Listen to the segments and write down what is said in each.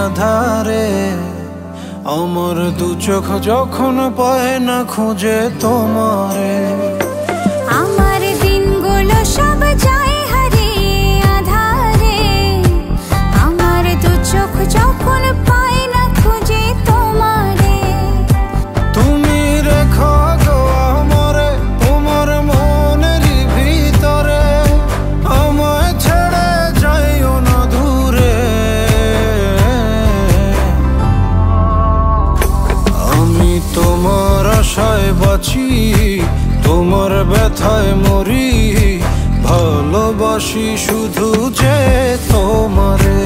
আধারে আমার দু চোখ যখন পায় না খুঁজে তোমারে। আমার দিনগুলো সব যায় হারিয়ে আধারে, আমার দু চোখ যখন পায় না খুঁজে তোমারে। তুমি রেখো গো আমারে তোমার মনের ভিতরে, আমায় ছেড়ে যাইও না দূরে। আমি তোমার আশায় বাঁচি, তোমার ব্যথায় মরি, ভালোবাসি শুধু যে তোমারে।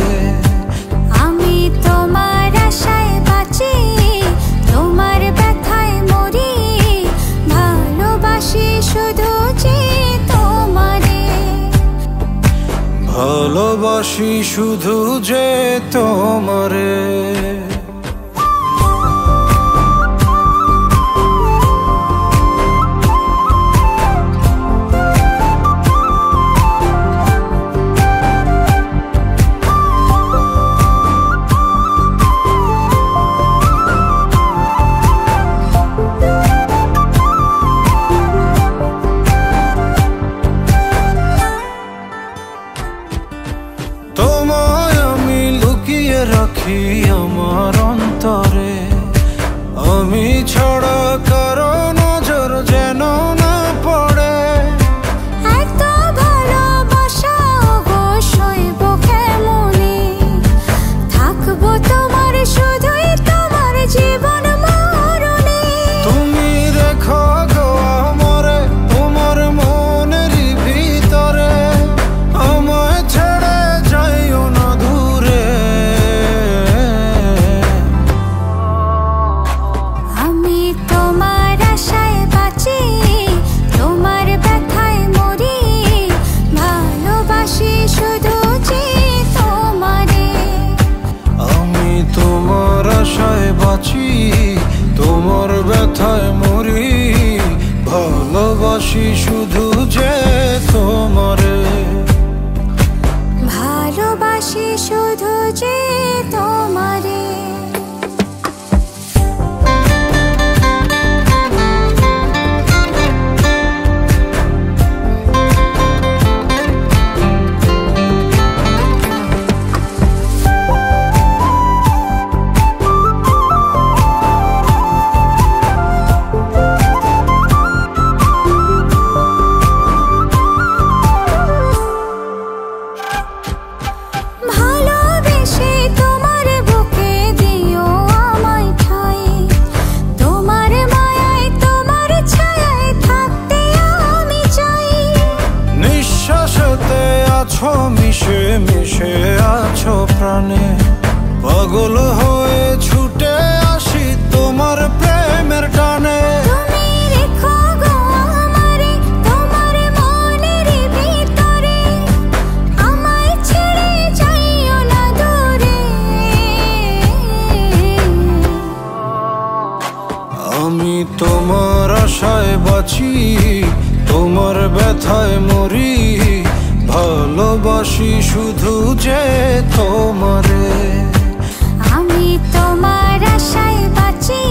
আমি তোমার আশায় বাঁচি, তোমার ব্যথায় মরি, ভালোবাসি শুধু যে তোমারে। ভালোবাসি শুধু যে তোমারে। তোমায় আমি লুকিয়ে রাখি আমার অন্তরে, আমি ছাড়া কারো নজর যেন না পড়ে। এত ভালোবাসা গো সইব কেমনে, থাকবো তোমার শুধুই তোমার জীবন মরণে। তুমি রেখো গো আমারে তোমার মনের ভিতরে, আমায় ছেড়ে যাইও না দূরে। আমি তোমার আশায় বাঁচি, তোমার ব্যথায় মরি, ভালোবাসি শুধু যে তোমারে। আমি তোমার আশায় বাঁচি, তোমার ব্যথায় মরি, ভালোবাসি শুধু যে তোমারে। ভালোবাসি শুধু যে তোমারে। ভালোবেসে তোমার বুকে দিও আমায় ঠাঁই, তোমার মায়ায় তোমার ছায়ায় থাকতে আমি চাই। নিঃশ্বাসেতে আছো মিশে মিশে আছো প্রাণে, পাগল হয়ে ছুটে আসি তোমার প্রেমের টানে। তুমি রেখো গো আমারে তোমার মনের ভিতরে, আমায় ছেড়ে যাইও না দূরে। আমি তোমার আশায় বাঁচি, তোমার ব্যথায় মরি, ভালোবাসি শুধু যে তোমারে। আমি তোমার আশায় বাঁচি,